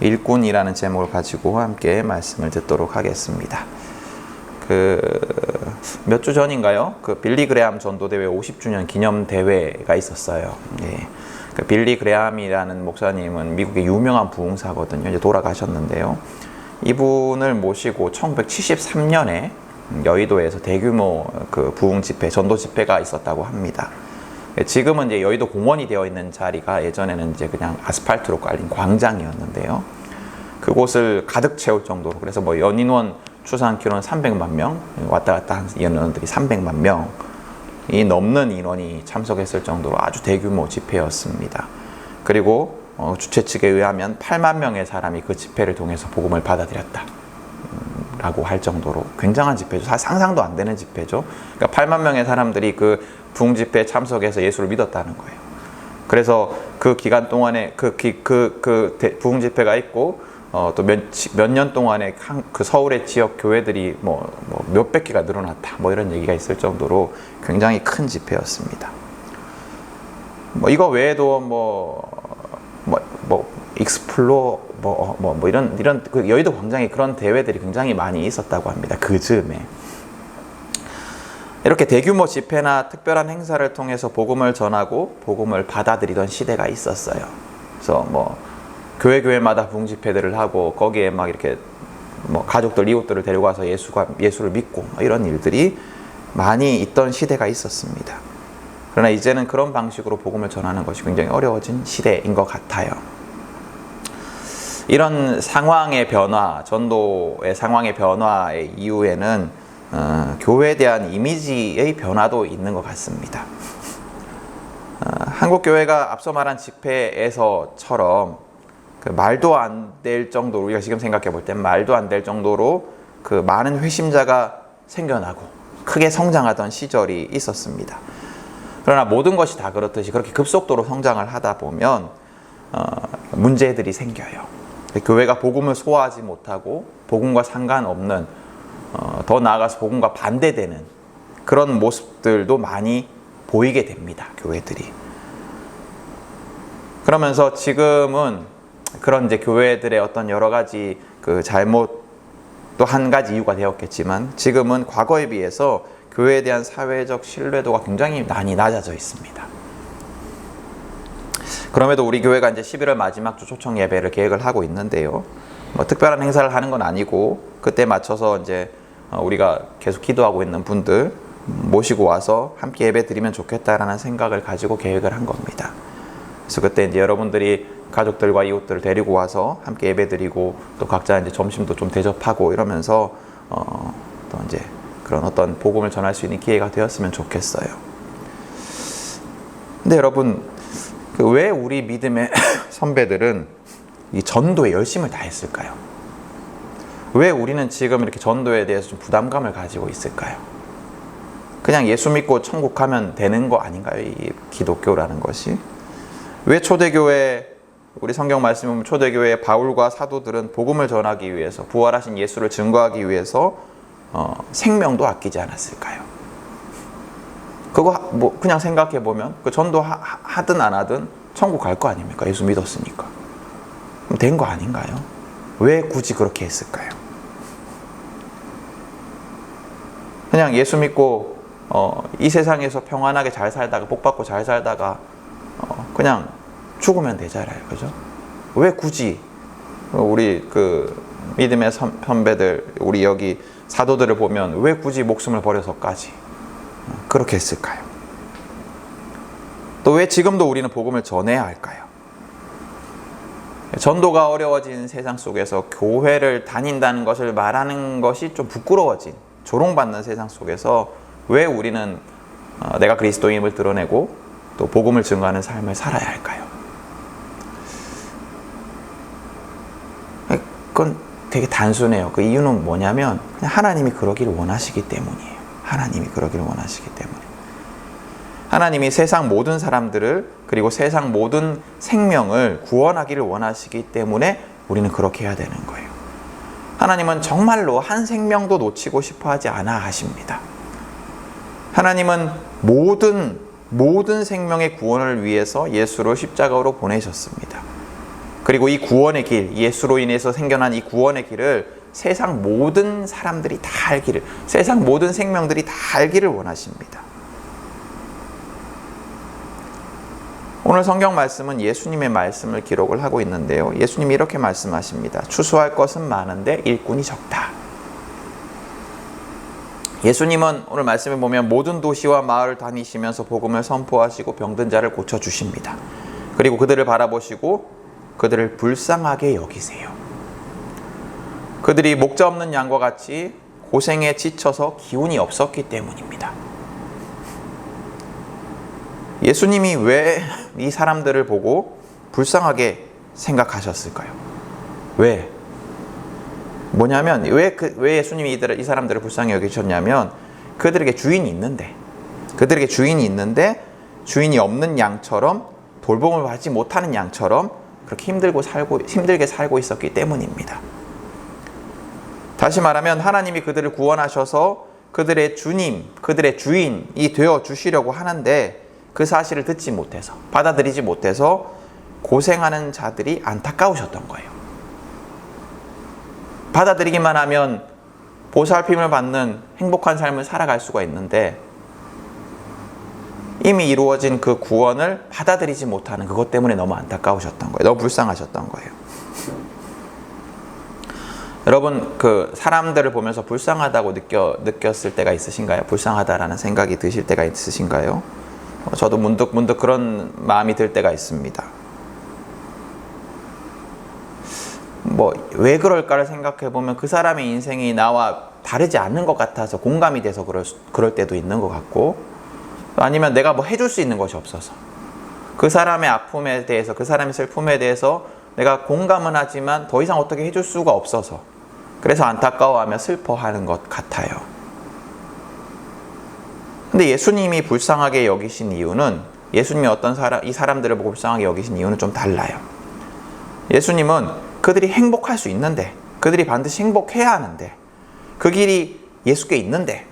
일꾼이라는 제목을 가지고 함께 말씀을 듣도록 하겠습니다. 몇 주 전인가요? 빌리 그레함 전도대회 50주년 기념 대회가 있었어요. 예. 빌리 그레함이라는 목사님은 미국의 유명한 부흥사거든요. 이제 돌아가셨는데요. 이분을 모시고 1973년에 여의도에서 대규모 부흥 집회, 전도 집회가 있었다고 합니다. 지금은 이제 여의도 공원이 되어 있는 자리가 예전에는 이제 그냥 아스팔트로 깔린 광장이었는데요. 그곳을 가득 채울 정도로, 그래서 뭐 연인원 추산키로는 300만 명, 왔다 갔다 한 연인원들이 300만 명이 넘는 인원이 참석했을 정도로 아주 대규모 집회였습니다. 그리고 주최 측에 의하면 8만 명의 사람이 그 집회를 통해서 복음을 받아들였다 라고 할 정도로 굉장한 집회죠. 상상도 안 되는 집회죠. 그러니까 8만 명의 사람들이 그 부흥 집회에 참석해서 예수를 믿었다는 거예요. 그래서 그 기간 동안에 부흥 집회가 있고 또 몇 년 동안에 서울의 지역 교회들이 뭐 몇백 개가 늘어났다, 뭐 이런 얘기가 있을 정도로 굉장히 큰 집회였습니다. 뭐 이거 외에도 익스플로 이런 여의도 광장에 그런 대회들이 굉장히 많이 있었다고 합니다. 그 즈음에 이렇게 대규모 집회나 특별한 행사를 통해서 복음을 전하고 복음을 받아들이던 시대가 있었어요. 그래서 교회마다 부흥 집회들을 하고 거기에 막 이렇게 가족들, 이웃들을 데리고 와서 예수를 믿고 이런 일들이 많이 있던 시대가 있었습니다. 그러나 이제는 그런 방식으로 복음을 전하는 것이 굉장히 어려워진 시대인 것 같아요. 이런 상황의 변화, 전도의 상황의 변화의 이유에는 교회에 대한 이미지의 변화도 있는 것 같습니다. 한국 교회가 앞서 말한 집회에서처럼 말도 안 될 정도로, 우리가 지금 생각해 볼 땐 말도 안 될 정도로 많은 회심자가 생겨나고 크게 성장하던 시절이 있었습니다. 그러나 모든 것이 다 그렇듯이 그렇게 급속도로 성장을 하다 보면 문제들이 생겨요. 교회가 복음을 소화하지 못하고 복음과 상관없는, 더 나아가서 복음과 반대되는 그런 모습들도 많이 보이게 됩니다. 교회들이. 그러면서 지금은 그런 이제 교회들의 어떤 여러 가지 잘못도 한 가지 이유가 되었겠지만, 지금은 과거에 비해서 교회에 대한 사회적 신뢰도가 굉장히 많이 낮아져 있습니다. 그럼에도 우리 교회가 이제 11월 마지막 주 초청 예배를 계획을 하고 있는데요. 특별한 행사를 하는 건 아니고 그때 맞춰서 이제 우리가 계속 기도하고 있는 분들 모시고 와서 함께 예배 드리면 좋겠다라는 생각을 가지고 계획을 한 겁니다. 그래서 그때 이제 여러분들이 가족들과 이웃들을 데리고 와서 함께 예배 드리고 또 각자 이제 점심도 좀 대접하고 이러면서 또 이제 그런 어떤 복음을 전할 수 있는 기회가 되었으면 좋겠어요. 근데 여러분, 왜 우리 믿음의 선배들은 이 전도에 열심을 다했을까요? 왜 우리는 지금 이렇게 전도에 대해서 좀 부담감을 가지고 있을까요? 그냥 예수 믿고 천국 가면 되는 거 아닌가요? 이 기독교라는 것이. 왜 초대교회, 우리 성경 말씀에 보면 초대교회의 바울과 사도들은 복음을 전하기 위해서, 부활하신 예수를 증거하기 위해서 생명도 아끼지 않았을까요? 그거 그냥 생각해 보면 전도 하든 안 하든 천국 갈 거 아닙니까? 예수 믿었으니까. 그럼 된 거 아닌가요? 왜 굳이 그렇게 했을까요? 그냥 예수 믿고 이 세상에서 평안하게 잘 살다가, 복 받고 잘 살다가 그냥 죽으면 되잖아요. 그죠? 왜 굳이 우리 믿음의 선배들, 우리 여기 사도들을 보면 왜 굳이 목숨을 버려서까지 그렇게 했을까요? 또 왜 지금도 우리는 복음을 전해야 할까요? 전도가 어려워진 세상 속에서 교회를 다닌다는 것을 말하는 것이 좀 부끄러워진, 조롱받는 세상 속에서 왜 우리는 내가 그리스도인임을 드러내고 또 복음을 증거하는 삶을 살아야 할까요? 그건 되게 단순해요. 그 이유는 뭐냐면 하나님이 그러기를 원하시기 때문이에요. 하나님이 그러기를 원하시기 때문에. 하나님이 세상 모든 사람들을, 그리고 세상 모든 생명을 구원하기를 원하시기 때문에 우리는 그렇게 해야 되는 거예요. 하나님은 정말로 한 생명도 놓치고 싶어 하지 않아 하십니다. 하나님은 모든 생명의 구원을 위해서 예수를 십자가로 보내셨습니다. 그리고 이 구원의 길, 예수로 인해서 생겨난 이 구원의 길을 세상 모든 사람들이 다 알기를, 세상 모든 생명들이 다 알기를 원하십니다. 오늘 성경 말씀은 예수님의 말씀을 기록을 하고 있는데요. 예수님이 이렇게 말씀하십니다. 추수할 것은 많은데 일꾼이 적다. 예수님은 오늘 말씀에 보면 모든 도시와 마을을 다니시면서 복음을 선포하시고 병든 자를 고쳐주십니다. 그리고 그들을 바라보시고 그들을 불쌍하게 여기세요. 그들이 목자 없는 양과 같이 고생에 지쳐서 기운이 없었기 때문입니다. 예수님이 왜 이 사람들을 보고 불쌍하게 생각하셨을까요? 왜? 뭐냐면 왜 예수님이 이 사람들을 불쌍히 여기셨냐면 그들에게 주인이 있는데 주인이 없는 양처럼 돌봄을 받지 못하는 양처럼 그렇게 힘들게 살고 있었기 때문입니다. 다시 말하면 하나님이 그들을 구원하셔서 그들의 주님, 그들의 주인이 되어 주시려고 하는데 그 사실을 듣지 못해서, 받아들이지 못해서 고생하는 자들이 안타까우셨던 거예요. 받아들이기만 하면 보살핌을 받는 행복한 삶을 살아갈 수가 있는데 이미 이루어진 그 구원을 받아들이지 못하는 그것 때문에 너무 안타까우셨던 거예요. 너무 불쌍하셨던 거예요. 여러분, 그 사람들을 보면서 불쌍하다고 느꼈을 때가 있으신가요? 불쌍하다라는 생각이 드실 때가 있으신가요? 저도 문득 그런 마음이 들 때가 있습니다. 왜 그럴까를 생각해 보면 그 사람의 인생이 나와 다르지 않는 것 같아서 공감이 돼서 그럴 때도 있는 것 같고, 아니면 내가 해줄 수 있는 것이 없어서 그 사람의 아픔에 대해서, 그 사람의 슬픔에 대해서 내가 공감은 하지만 더 이상 어떻게 해줄 수가 없어서 그래서 안타까워하며 슬퍼하는 것 같아요. 근데 예수님이 불쌍하게 여기신 이유는, 예수님이 이 사람들을 보고 불쌍하게 여기신 이유는 좀 달라요. 예수님은 그들이 행복할 수 있는데, 그들이 반드시 행복해야 하는데, 그 길이 예수께 있는데,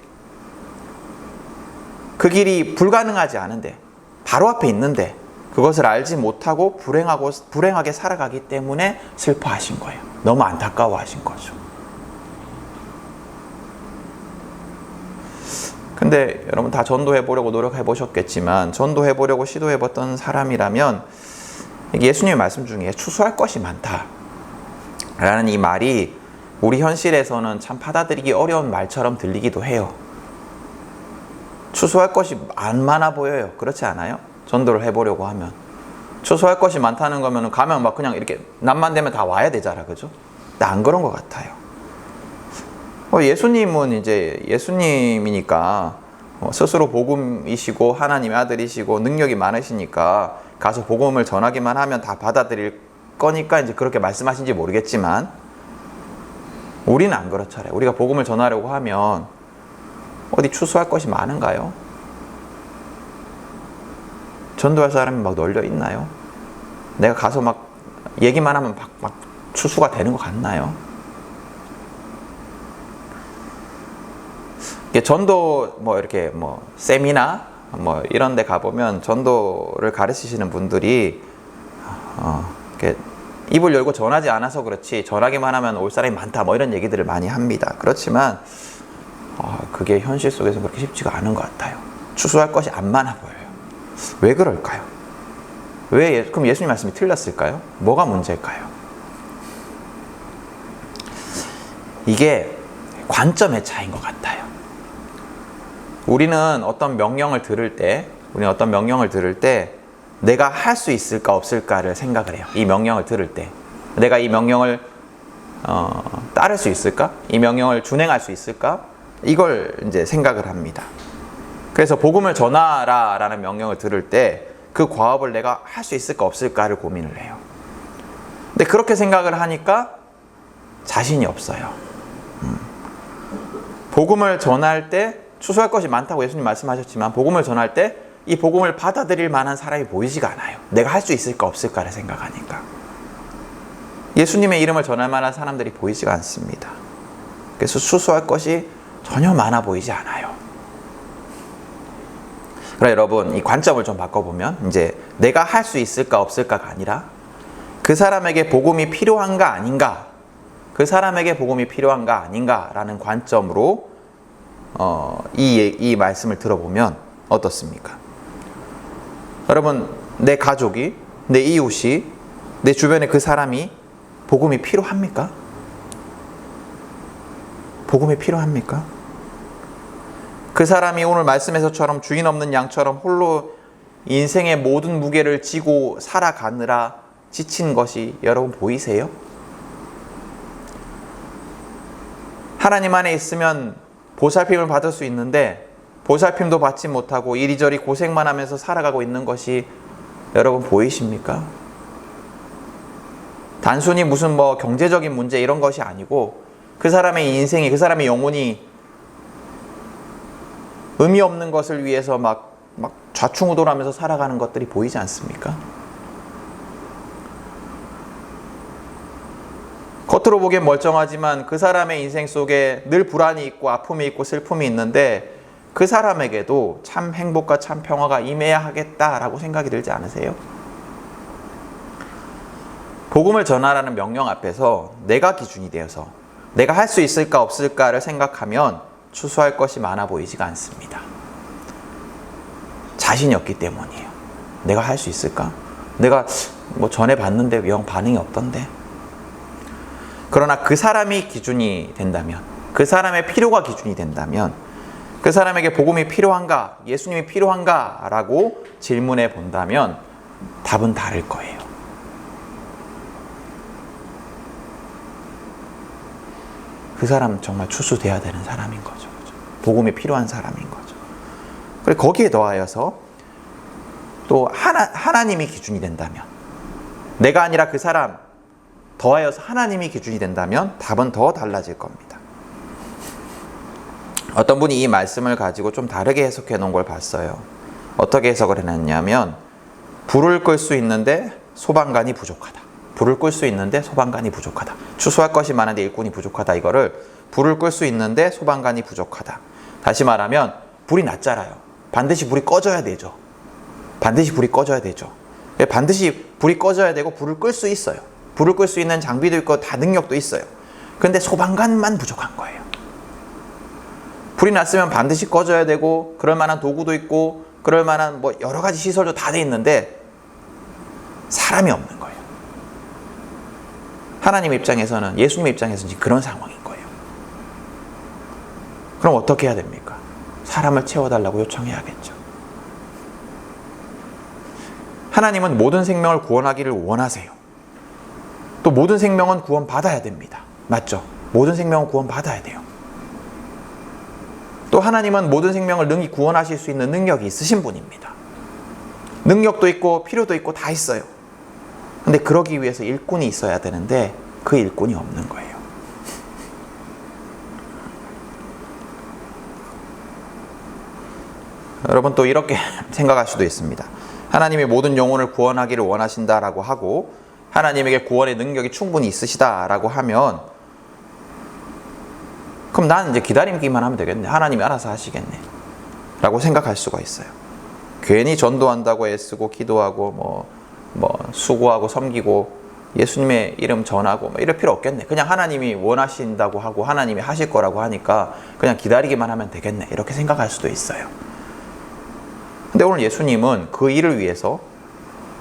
그 길이 불가능하지 않은데, 바로 앞에 있는데 그것을 알지 못하고 불행하게 살아가기 때문에 슬퍼하신 거예요. 너무 안타까워하신 거죠. 근데 여러분 다 전도해보려고 노력해보셨겠지만, 전도해보려고 시도해봤던 사람이라면 예수님의 말씀 중에 추수할 것이 많다 라는 이 말이 우리 현실에서는 참 받아들이기 어려운 말처럼 들리기도 해요. 추수할 것이 안 많아 보여요. 그렇지 않아요? 전도를 해보려고 하면 추수할 것이 많다는 거면 가면 막 그냥 이렇게 남만 되면 다 와야 되잖아, 그죠? 근데 안 그런 것 같아요. 예수님은 이제 예수님이니까 스스로 복음이시고 하나님의 아들이시고 능력이 많으시니까 가서 복음을 전하기만 하면 다 받아들일 거니까 이제 그렇게 말씀하신지 모르겠지만, 우리는 안 그렇잖아요. 우리가 복음을 전하려고 하면 어디 추수할 것이 많은가요? 전도할 사람이 막 널려 있나요? 내가 가서 막 얘기만 하면 막 추수가 되는 것 같나요? 전도 이렇게 세미나 이런 데 가보면 전도를 가르치시는 분들이 이렇게 입을 열고 전하지 않아서 그렇지 전하기만 하면 올 사람이 많다 이런 얘기들을 많이 합니다. 그렇지만 그게 현실 속에서 그렇게 쉽지가 않은 것 같아요. 추수할 것이 안 많아 보여요. 왜 그럴까요? 그럼 예수님 말씀이 틀렸을까요? 뭐가 문제일까요? 이게 관점의 차이인 것 같아요. 우리는 어떤 명령을 들을 때 내가 할 수 있을까 없을까를 생각을 해요. 이 명령을 들을 때 내가 이 명령을 따를 수 있을까? 이 명령을 준행할 수 있을까? 이걸 이제 생각을 합니다. 그래서 복음을 전하라 라는 명령을 들을 때 그 과업을 내가 할 수 있을까 없을까를 고민을 해요. 근데 그렇게 생각을 하니까 자신이 없어요. 복음을 전할 때 추수할 것이 많다고 예수님 말씀하셨지만, 복음을 전할 때 이 복음을 받아들일 만한 사람이 보이지가 않아요. 내가 할 수 있을까 없을까를 생각하니까. 예수님의 이름을 전할 만한 사람들이 보이지가 않습니다. 그래서 추수할 것이 전혀 많아 보이지 않아요. 그러나 여러분, 이 관점을 좀 바꿔보면 이제 내가 할 수 있을까 없을까가 아니라 그 사람에게 복음이 필요한가 아닌가, 그 사람에게 복음이 필요한가 아닌가라는 관점으로 이 말씀을 들어보면 어떻습니까? 여러분, 내 가족이, 내 이웃이, 내 주변에 그 사람이 복음이 필요합니까? 복음이 필요합니까? 그 사람이 오늘 말씀에서처럼 주인 없는 양처럼 홀로 인생의 모든 무게를 지고 살아가느라 지친 것이 여러분 보이세요? 하나님 안에 있으면 보살핌을 받을 수 있는데 보살핌도 받지 못하고 이리저리 고생만 하면서 살아가고 있는 것이 여러분 보이십니까? 단순히 무슨 경제적인 문제 이런 것이 아니고 그 사람의 인생이, 그 사람의 영혼이 의미 없는 것을 위해서 막 좌충우돌하면서 살아가는 것들이 보이지 않습니까? 겉으로 보기엔 멀쩡하지만 그 사람의 인생 속에 늘 불안이 있고 아픔이 있고 슬픔이 있는데 그 사람에게도 참 행복과 참 평화가 임해야 하겠다라고 생각이 들지 않으세요? 복음을 전하라는 명령 앞에서 내가 기준이 되어서 내가 할 수 있을까 없을까를 생각하면 추수할 것이 많아 보이지가 않습니다. 자신이 없기 때문이에요. 내가 할 수 있을까? 내가 전에 봤는데 영 반응이 없던데. 그러나 그 사람이 기준이 된다면, 그 사람의 필요가 기준이 된다면, 그 사람에게 복음이 필요한가, 예수님이 필요한가 라고 질문해 본다면 답은 다를 거예요. 그 사람 정말 추수돼야 되는 사람인 거죠. 복음이 필요한 사람인 거죠. 그리고 거기에 더하여서 또 하나님이 기준이 된다면, 내가 아니라 그 사람 더하여서 하나님이 기준이 된다면 답은 더 달라질 겁니다. 어떤 분이 이 말씀을 가지고 좀 다르게 해석해 놓은 걸 봤어요. 어떻게 해석을 해놨냐면, 불을 끌 수 있는데 소방관이 부족하다. 불을 끌 수 있는데 소방관이 부족하다. 추수할 것이 많은데 일꾼이 부족하다. 이거를 불을 끌 수 있는데 소방관이 부족하다. 다시 말하면 불이 났잖아요. 반드시 불이 꺼져야 되죠. 반드시 불이 꺼져야 되죠. 반드시 불이 꺼져야 되고 불을 끌 수 있어요. 불을 끌 수 있는 장비도 있고 다 능력도 있어요. 그런데 소방관만 부족한 거예요. 불이 났으면 반드시 꺼져야 되고 그럴 만한 도구도 있고 그럴 만한 여러 가지 시설도 다 돼 있는데 사람이 없는 거예요. 하나님 입장에서는, 예수님 입장에서는 지금 그런 상황인 거예요. 그럼 어떻게 해야 됩니까? 사람을 채워달라고 요청해야겠죠. 하나님은 모든 생명을 구원하기를 원하세요. 또 모든 생명은 구원받아야 됩니다. 맞죠? 모든 생명은 구원받아야 돼요. 또 하나님은 모든 생명을 능히 구원하실 수 있는 능력이 있으신 분입니다. 능력도 있고 필요도 있고 다 있어요. 근데 그러기 위해서 일꾼이 있어야 되는데 그 일꾼이 없는 거예요. 여러분, 또 이렇게 생각할 수도 있습니다. 하나님이 모든 영혼을 구원하기를 원하신다라고 하고 하나님에게 구원의 능력이 충분히 있으시다라고 하면 그럼 나는 이제 기다리기만 하면 되겠네. 하나님이 알아서 하시겠네 라고 생각할 수가 있어요. 괜히 전도한다고 애쓰고 기도하고 수고하고 섬기고 예수님의 이름 전하고 이럴 필요 없겠네. 그냥 하나님이 원하신다고 하고 하나님이 하실 거라고 하니까 그냥 기다리기만 하면 되겠네. 이렇게 생각할 수도 있어요. 근데 오늘 예수님은 그 일을 위해서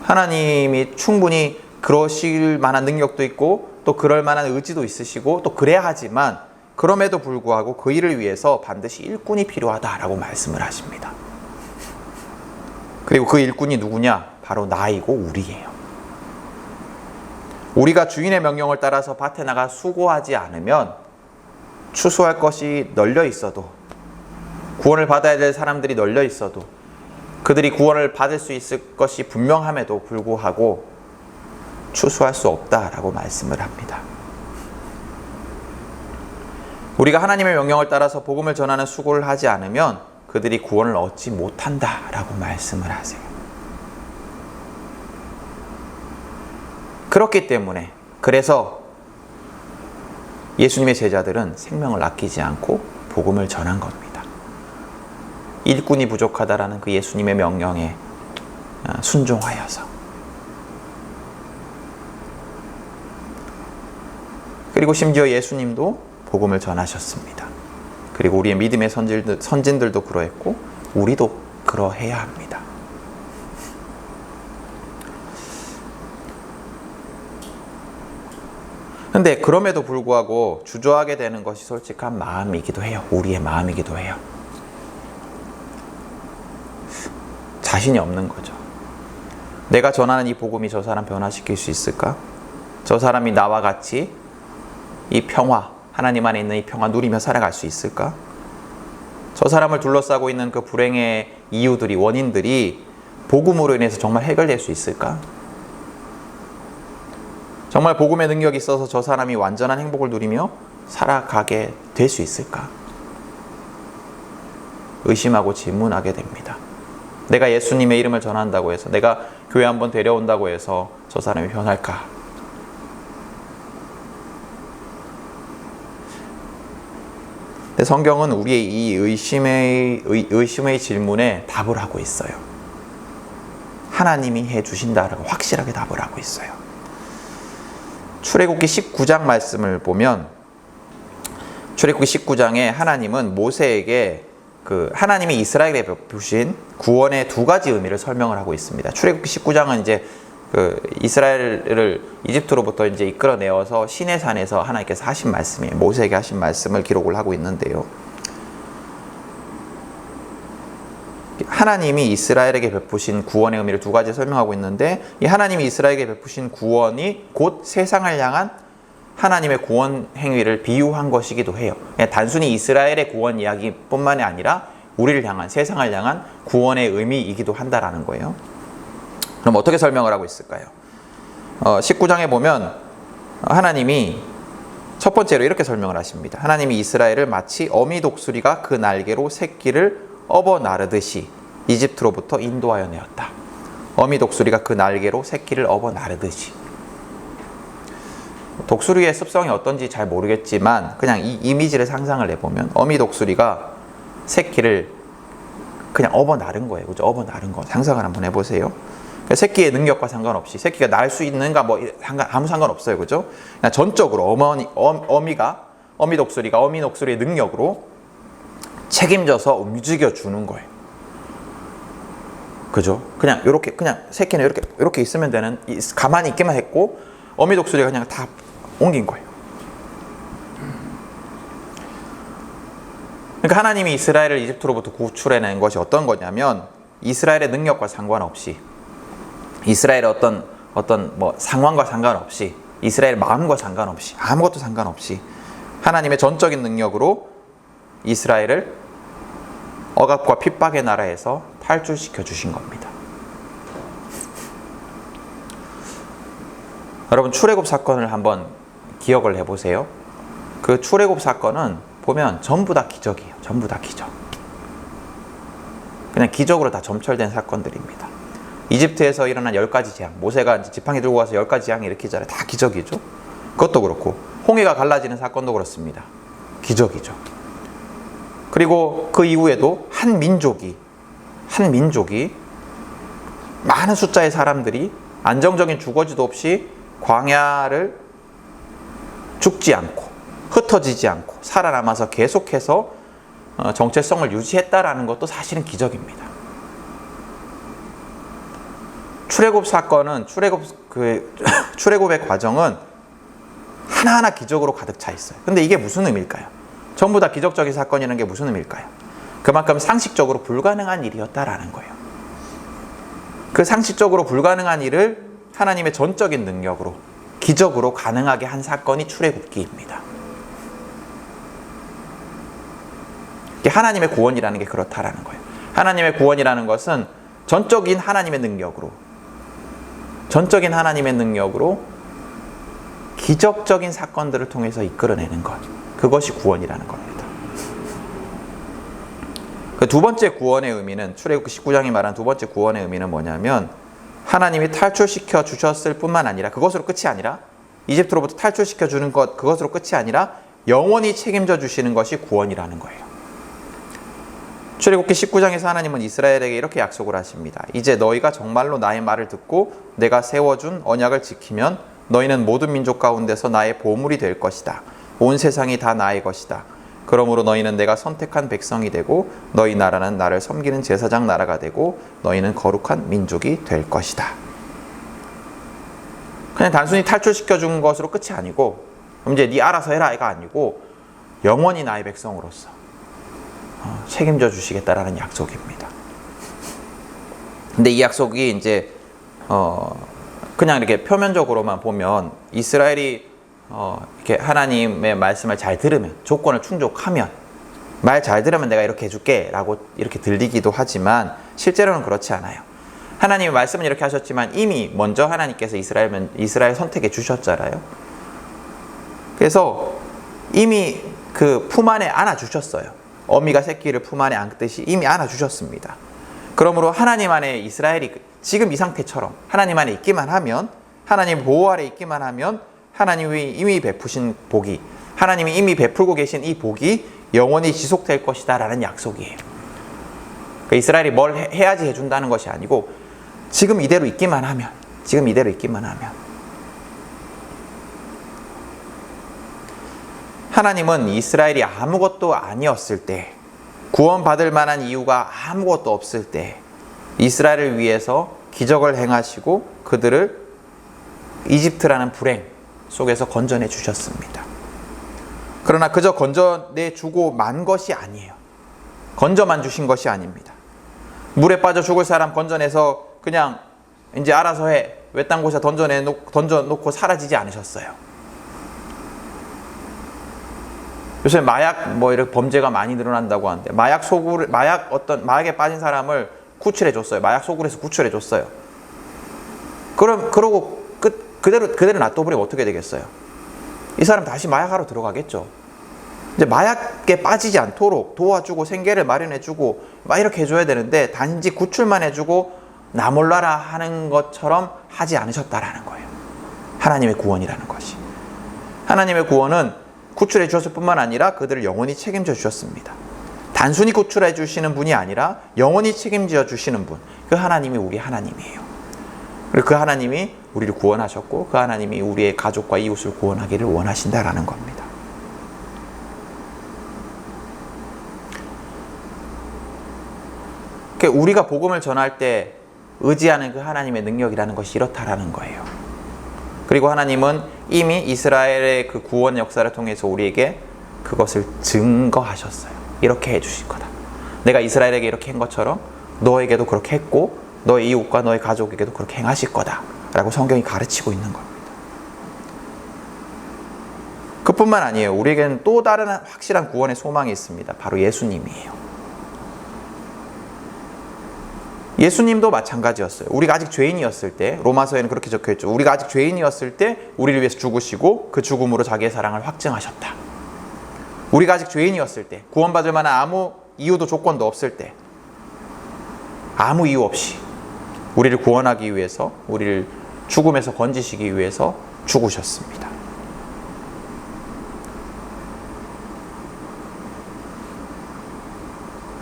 하나님이 충분히 그러실 만한 능력도 있고 또 그럴 만한 의지도 있으시고 또 그래야 하지만 그럼에도 불구하고 그 일을 위해서 반드시 일꾼이 필요하다라고 말씀을 하십니다. 그리고 그 일꾼이 누구냐? 바로 나이고 우리예요. 우리가 주인의 명령을 따라서 밭에 나가 수고하지 않으면 추수할 것이 널려 있어도, 구원을 받아야 될 사람들이 널려 있어도, 그들이 구원을 받을 수 있을 것이 분명함에도 불구하고 추수할 수 없다라고 말씀을 합니다. 우리가 하나님의 명령을 따라서 복음을 전하는 수고를 하지 않으면 그들이 구원을 얻지 못한다라고 말씀을 하세요. 그렇기 때문에, 그래서 예수님의 제자들은 생명을 아끼지 않고 복음을 전한 겁니다. 일꾼이 부족하다라는 그 예수님의 명령에 순종하여서. 그리고 심지어 예수님도 복음을 전하셨습니다. 그리고 우리의 믿음의 선진들도 그러했고 우리도 그러해야 합니다. 근데 그럼에도 불구하고 주저하게 되는 것이 솔직한 마음이기도 해요. 우리의 마음이기도 해요. 자신이 없는 거죠. 내가 전하는 이 복음이 저 사람 변화시킬 수 있을까? 저 사람이 나와 같이 이 평화, 하나님 안에 있는 이 평화 누리며 살아갈 수 있을까? 저 사람을 둘러싸고 있는 그 불행의 이유들이, 원인들이 복음으로 인해서 정말 해결될 수 있을까? 정말 복음의 능력이 있어서 저 사람이 완전한 행복을 누리며 살아가게 될 수 있을까? 의심하고 질문하게 됩니다. 내가 예수님의 이름을 전한다고 해서, 내가 교회 한번 데려온다고 해서 저 사람이 변할까? 근데 성경은 우리의 이 의심의 질문에 답을 하고 있어요. 하나님이 해주신다라고 확실하게 답을 하고 있어요. 출애굽기 19장 말씀을 보면, 출애굽기 19장에 하나님은 모세에게 하나님이 이스라엘에 베푸신 구원의 두 가지 의미를 설명을 하고 있습니다. 출애굽기 19장은 이제 이스라엘을 이집트로부터 이제 이끌어내어서 시내산에서 하나님께서 하신 말씀이에요. 모세에게 하신 말씀을 기록을 하고 있는데요. 하나님이 이스라엘에게 베푸신 구원의 의미를 두 가지 설명하고 있는데, 이 하나님이 이스라엘에게 베푸신 구원이 곧 세상을 향한 하나님의 구원 행위를 비유한 것이기도 해요. 단순히 이스라엘의 구원 이야기뿐만이 아니라 우리를 향한, 세상을 향한 구원의 의미이기도 한다라는 거예요. 그럼 어떻게 설명을 하고 있을까요? 19장에 보면 하나님이 첫 번째로 이렇게 설명을 하십니다. 하나님이 이스라엘을 마치 어미 독수리가 그 날개로 새끼를 업어 나르듯이 이집트로부터 인도하여 내었다. 어미 독수리가 그 날개로 새끼를 업어 나르듯이. 독수리의 습성이 어떤지 잘 모르겠지만 그냥 이 이미지를 상상을 해보면 어미 독수리가 새끼를 그냥 업어 나른 거예요. 그죠? 업어 나른 거. 상상을 한번 해보세요. 새끼의 능력과 상관없이, 새끼가 날 수 있는가 아무 상관없어요. 그죠? 그냥 전적으로 어미 독수리가 어미 독수리의 능력으로 책임져서 움직여 주는 거예요. 그죠? 그냥 새끼는 이렇게 있으면 되는, 가만히 있기만 했고 어미 독수리가 그냥 다 옮긴 거예요. 그러니까 하나님이 이스라엘을 이집트로부터 구출해낸 것이 어떤 거냐면, 이스라엘의 능력과 상관없이, 이스라엘의 어떤 상황과 상관없이, 이스라엘 마음과 상관없이, 아무것도 상관없이 하나님의 전적인 능력으로 이스라엘을 억압과 핍박의 나라에서 탈출시켜 주신 겁니다. 여러분, 출애굽 사건을 한번 기억을 해보세요. 그 출애굽 사건은 보면 전부 다 기적이에요. 전부 다 기적. 그냥 기적으로 다 점철된 사건들입니다. 이집트에서 일어난 10가지 재앙, 모세가 지팡이 들고 가서 10가지 재앙을 일으키잖아요. 다 기적이죠. 그것도 그렇고, 홍해가 갈라지는 사건도 그렇습니다. 기적이죠. 그리고 그 이후에도 한 민족이 많은 숫자의 사람들이 안정적인 주거지도 없이 광야를 죽지 않고 흩어지지 않고 살아남아서 계속해서 정체성을 유지했다라는 것도 사실은 기적입니다. 출애굽 사건은, 출애굽의 과정은 하나하나 기적으로 가득 차 있어요. 근데 이게 무슨 의미일까요? 전부 다 기적적인 사건이라는 게 무슨 의미일까요? 그만큼 상식적으로 불가능한 일이었다라는 거예요. 그 상식적으로 불가능한 일을 하나님의 전적인 능력으로, 기적으로 가능하게 한 사건이 출애굽기입니다. 하나님의 구원이라는 게 그렇다라는 거예요. 하나님의 구원이라는 것은 전적인 하나님의 능력으로 기적적인 사건들을 통해서 이끌어내는 것, 그것이 구원이라는 겁니다. 그 두 번째 구원의 의미는, 출애굽기 19장이 말한 두 번째 구원의 의미는 뭐냐면, 하나님이 탈출시켜 주셨을 뿐만 아니라, 그것으로 끝이 아니라, 이집트로부터 탈출시켜 주는 것, 그것으로 끝이 아니라 영원히 책임져 주시는 것이 구원이라는 거예요. 출애굽기 19장에서 하나님은 이스라엘에게 이렇게 약속을 하십니다. 이제 너희가 정말로 나의 말을 듣고 내가 세워준 언약을 지키면 너희는 모든 민족 가운데서 나의 보물이 될 것이다. 온 세상이 다 나의 것이다. 그러므로 너희는 내가 선택한 백성이 되고 너희 나라는 나를 섬기는 제사장 나라가 되고 너희는 거룩한 민족이 될 것이다. 그냥 단순히 탈출시켜 준 것으로 끝이 아니고 그럼 이제 네 알아서 해라가 아니고 영원히 나의 백성으로서 책임져 주시겠다라는 약속입니다. 근데 이 약속이 이제 그냥 이렇게 표면적으로만 보면 이스라엘이 이렇게 하나님의 말씀을 잘 들으면, 조건을 충족하면, 말 잘 들으면 내가 이렇게 해줄게 라고 이렇게 들리기도 하지만 실제로는 그렇지 않아요. 하나님의 말씀은 이렇게 하셨지만 이미 먼저 하나님께서 이스라엘 선택해 주셨잖아요. 그래서 이미 그 품 안에 안아 주셨어요. 어미가 새끼를 품 안에 안듯이 이미 안아 주셨습니다. 그러므로 하나님 안에 이스라엘이 지금 이 상태처럼 하나님 안에 있기만 하면, 하나님 보호 아래 있기만 하면 하나님이 이미 베푸신 복이, 하나님이 이미 베풀고 계신 이 복이 영원히 지속될 것이다 라는 약속이에요. 그러니까 이스라엘이 뭘 해야지 해준다는 것이 아니고 지금 이대로 있기만 하면, 지금 이대로 있기만 하면. 하나님은 이스라엘이 아무것도 아니었을 때, 구원받을 만한 이유가 아무것도 없을 때 이스라엘을 위해서 기적을 행하시고 그들을 이집트라는 불행 속에서 건져내 주셨습니다. 그러나 그저 건져내 주고 만 것이 아니에요. 건져만 주신 것이 아닙니다. 물에 빠져 죽을 사람 건져내서 그냥 이제 알아서 해, 외딴 곳에 던져놓고 사라지지 않으셨어요. 요새 마약 이렇게 범죄가 많이 늘어난다고 하는데 마약에 빠진 사람을 구출해 줬어요. 마약 소굴에서 구출해 줬어요. 그러고 그대로 놔둬버리면 어떻게 되겠어요? 이 사람 다시 마약하러 들어가겠죠. 이제 마약에 빠지지 않도록 도와주고 생계를 마련해주고 막 이렇게 해줘야 되는데 단지 구출만 해주고 나 몰라라 하는 것처럼 하지 않으셨다라는 거예요. 하나님의 구원이라는 것이. 하나님의 구원은 구출해 주셨을 뿐만 아니라 그들을 영원히 책임져 주셨습니다. 단순히 구출해 주시는 분이 아니라 영원히 책임져 주시는 분, 그 하나님이 우리 하나님이에요. 그리고 그 하나님이 우리를 구원하셨고 그 하나님이 우리의 가족과 이웃을 구원하기를 원하신다라는 겁니다. 그러니까 우리가 복음을 전할 때 의지하는 그 하나님의 능력이라는 것이 이렇다라는 거예요. 그리고 하나님은 이미 이스라엘의 그 구원 역사를 통해서 우리에게 그것을 증거하셨어요. 이렇게 해주실 거다. 내가 이스라엘에게 이렇게 한 것처럼 너에게도 그렇게 했고 너의 이웃과 너의 가족에게도 그렇게 행하실 거다 라고 성경이 가르치고 있는 겁니다. 그뿐만 아니에요. 우리에게는 또 다른 확실한 구원의 소망이 있습니다. 바로 예수님이에요. 예수님도 마찬가지였어요. 우리가 아직 죄인이었을 때, 로마서에는 그렇게 적혀있죠. 우리가 아직 죄인이었을 때 우리를 위해서 죽으시고 그 죽음으로 자기의 사랑을 확증하셨다. 우리가 아직 죄인이었을 때, 구원받을 만한 아무 이유도 조건도 없을 때, 아무 이유 없이 우리를 구원하기 위해서, 우리를 죽음에서 건지시기 위해서 죽으셨습니다.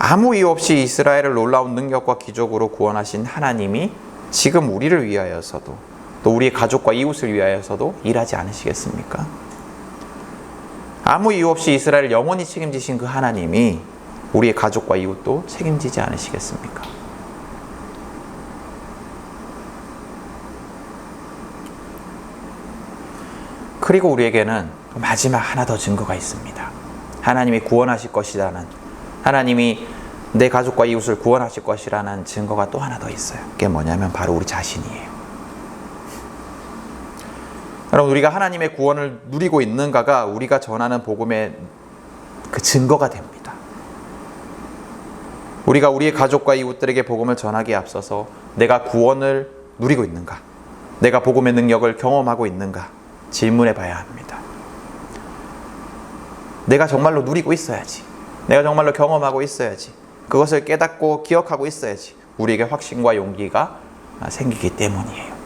아무 이유 없이 이스라엘을 놀라운 능력과 기적으로 구원하신 하나님이 지금 우리를 위하여서도, 또 우리의 가족과 이웃을 위하여서도 일하지 않으시겠습니까? 아무 이유 없이 이스라엘을 영원히 책임지신 그 하나님이 우리의 가족과 이웃도 책임지지 않으시겠습니까? 그리고 우리에게는 마지막 하나 더 증거가 있습니다. 하나님이 구원하실 것이라는, 하나님이 내 가족과 이웃을 구원하실 것이라는 증거가 또 하나 더 있어요. 그게 뭐냐면 바로 우리 자신이에요. 여러분, 우리가 하나님의 구원을 누리고 있는가가 우리가 전하는 복음의 그 증거가 됩니다. 우리가 우리의 가족과 이웃들에게 복음을 전하기에 앞서서 내가 구원을 누리고 있는가, 내가 복음의 능력을 경험하고 있는가 질문해 봐야 합니다. 내가 정말로 누리고 있어야지, 내가 정말로 경험하고 있어야지, 그것을 깨닫고 기억하고 있어야지 우리에게 확신과 용기가 생기기 때문이에요.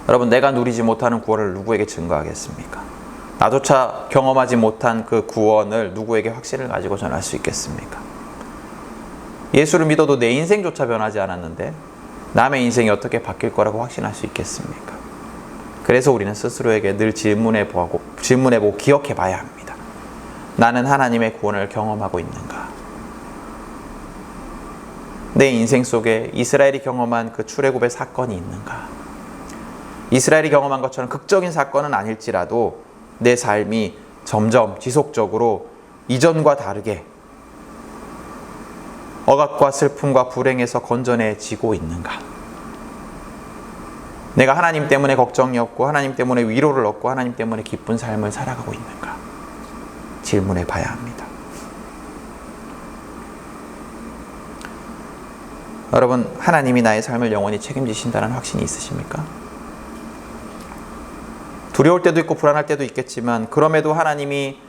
여러분, 내가 누리지 못하는 구원을 누구에게 증거하겠습니까? 나조차 경험하지 못한 그 구원을 누구에게 확신을 가지고 전할 수 있겠습니까? 예수를 믿어도 내 인생조차 변하지 않았는데 남의 인생이 어떻게 바뀔 거라고 확신할 수 있겠습니까? 그래서 우리는 스스로에게 늘 질문해보고 기억해 봐야 합니다. 나는 하나님의 구원을 경험하고 있는가? 내 인생 속에 이스라엘이 경험한 그 출애굽의 사건이 있는가? 이스라엘이 경험한 것처럼 극적인 사건은 아닐지라도 내 삶이 점점 지속적으로 이전과 다르게 억압과 슬픔과 불행에서 건져내지고 있는가? 내가 하나님 때문에 걱정이 없고 하나님 때문에 위로를 얻고 하나님 때문에 기쁜 삶을 살아가고 있는가? 질문해 봐야 합니다. 여러분, 하나님이 나의 삶을 영원히 책임지신다는 확신이 있으십니까? 두려울 때도 있고 불안할 때도 있겠지만 그럼에도 하나님이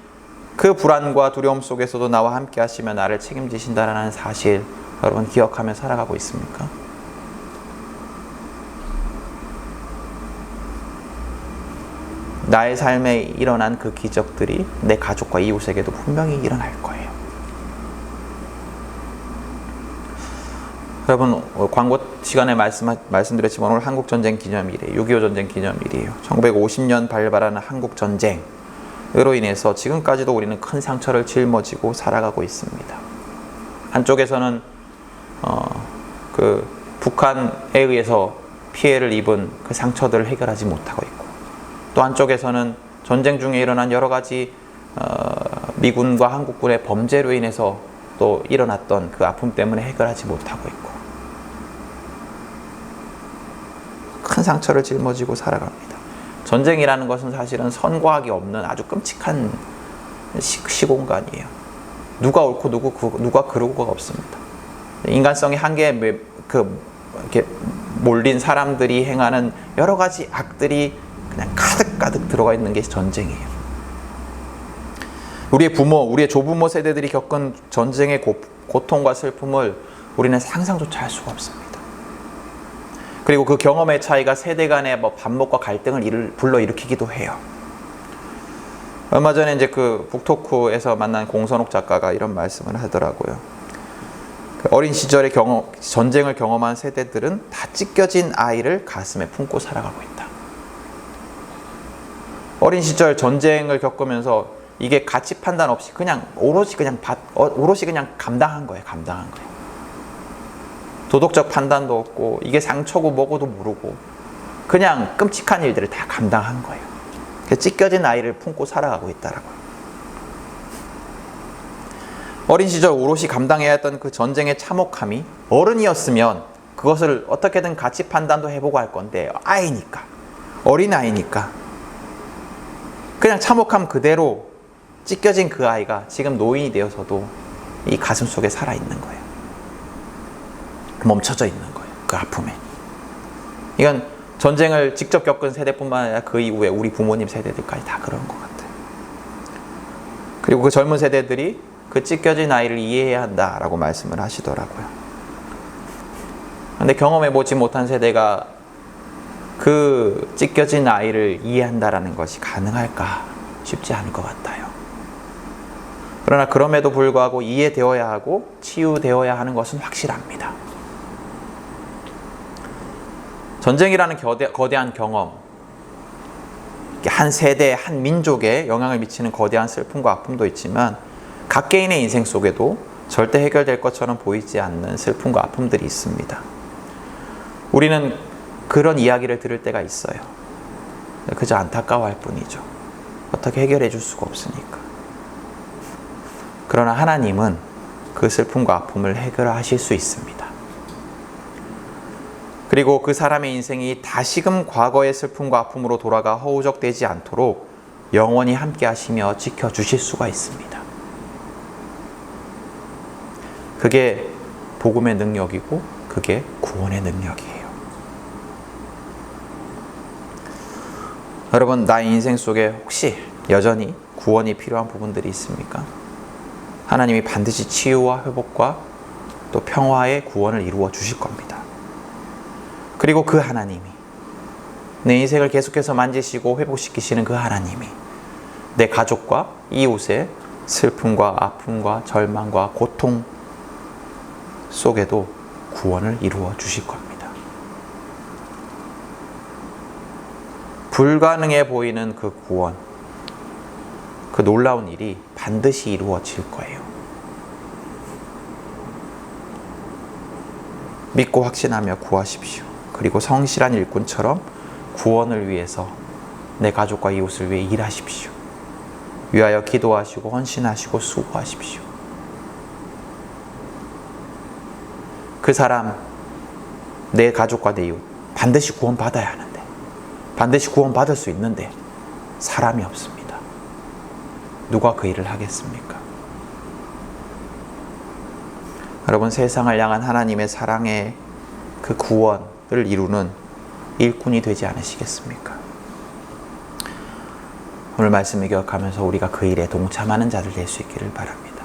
그 불안과 두려움 속에서도 나와 함께 하시며 나를 책임지신다는 사실, 여러분 기억하며 살아가고 있습니까? 나의 삶에 일어난 그 기적들이 내 가족과 이웃에게도 분명히 일어날 거예요. 여러분, 광고 시간에 말씀드렸지만 오늘 한국전쟁 기념일이에요. 6.25 전쟁 기념일이에요. 1950년 발발하는 한국전쟁으로 인해서 지금까지도 우리는 큰 상처를 짊어지고 살아가고 있습니다. 한쪽에서는 그 북한에 의해서 피해를 입은 그 상처들을 해결하지 못하고 있고, 또 한쪽에서는 전쟁 중에 일어난 여러 가지 미군과 한국군의 범죄로 인해서 또 일어났던 그 아픔 때문에 해결하지 못하고 있고, 큰 상처를 짊어지고 살아갑니다. 전쟁이라는 것은 사실은 선과학이 없는 아주 끔찍한 시공간이에요. 누가 옳고 누가 그르고가 없습니다. 인간성의 한계에 이렇게 몰린 사람들이 행하는 여러 가지 악들이 그냥 가득 들어가 있는 게 전쟁이에요. 우리의 부모, 우리의 조부모 세대들이 겪은 전쟁의 고통과 슬픔을 우리는 상상조차 할 수가 없습니다. 그리고 그 경험의 차이가 세대 간의 반목과 갈등을 불러일으키기도 해요. 얼마 전에 이제 그 북토크에서 만난 공선옥 작가가 이런 말씀을 하더라고요. 어린 시절의 전쟁을 경험한 세대들은 다 찢겨진 아이를 가슴에 품고 살아가고 있다. 어린 시절 전쟁을 겪으면서 이게 가치 판단 없이 그냥 오롯이 그냥 감당한 거예요. 도덕적 판단도 없고 이게 상처고 뭐고도 모르고 그냥 끔찍한 일들을 다 감당한 거예요. 찢겨진 아이를 품고 살아가고 있다라고요. 어린 시절 오롯이 감당해야 했던 그 전쟁의 참혹함이 어른이었으면 그것을 어떻게든 가치 판단도 해보고 할 건데 어린아이니까 그냥 참혹함 그대로 찢겨진 그 아이가 지금 노인이 되어서도 이 가슴 속에 살아있는 거예요. 멈춰져 있는 거예요. 그 아픔에. 이건 전쟁을 직접 겪은 세대뿐만 아니라 그 이후에 우리 부모님 세대들까지 다 그런 것 같아요. 그리고 그 젊은 세대들이 그 찢겨진 아이를 이해해야 한다라고 말씀을 하시더라고요. 그런데 경험해보지 못한 세대가 그 찢겨진 아이를 이해한다라는 것이 가능할까 쉽지 않을 것 같아요. 그러나 그럼에도 불구하고 이해되어야 하고 치유되어야 하는 것은 확실합니다. 전쟁이라는 거대한 경험, 한 세대, 한 민족에 영향을 미치는 거대한 슬픔과 아픔도 있지만 각 개인의 인생 속에도 절대 해결될 것처럼 보이지 않는 슬픔과 아픔들이 있습니다. 우리는 그런 이야기를 들을 때가 있어요. 그저 안타까워할 뿐이죠. 어떻게 해결해 줄 수가 없으니까. 그러나 하나님은 그 슬픔과 아픔을 해결하실 수 있습니다. 그리고 그 사람의 인생이 다시금 과거의 슬픔과 아픔으로 돌아가 허우적대지 않도록 영원히 함께 하시며 지켜주실 수가 있습니다. 그게 복음의 능력이고 그게 구원의 능력이에요. 여러분, 나의 인생 속에 혹시 여전히 구원이 필요한 부분들이 있습니까? 하나님이 반드시 치유와 회복과 또 평화의 구원을 이루어 주실 겁니다. 그리고 그 하나님이 내 인생을 계속해서 만지시고 회복시키시는 그 하나님이 내 가족과 이웃의 슬픔과 아픔과 절망과 고통 속에도 구원을 이루어 주실 겁니다. 불가능해 보이는 그 구원, 그 놀라운 일이 반드시 이루어질 거예요. 믿고 확신하며 구하십시오. 그리고 성실한 일꾼처럼 구원을 위해서 내 가족과 이웃을 위해 일하십시오. 위하여 기도하시고 헌신하시고 수고하십시오. 그 사람, 내 가족과 내 이웃 반드시 구원받아야 하는데, 반드시 구원받을 수 있는데 사람이 없습니다. 누가 그 일을 하겠습니까? 여러분, 세상을 향한 하나님의 사랑의 그 구원을 이루는 일꾼이 되지 않으시겠습니까? 오늘 말씀을 기억하면서 우리가 그 일에 동참하는 자들 될 수 있기를 바랍니다.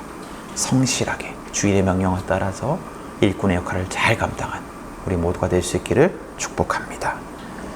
성실하게 주인의 명령을 따라서 일꾼의 역할을 잘 감당한 우리 모두가 될 수 있기를 축복합니다.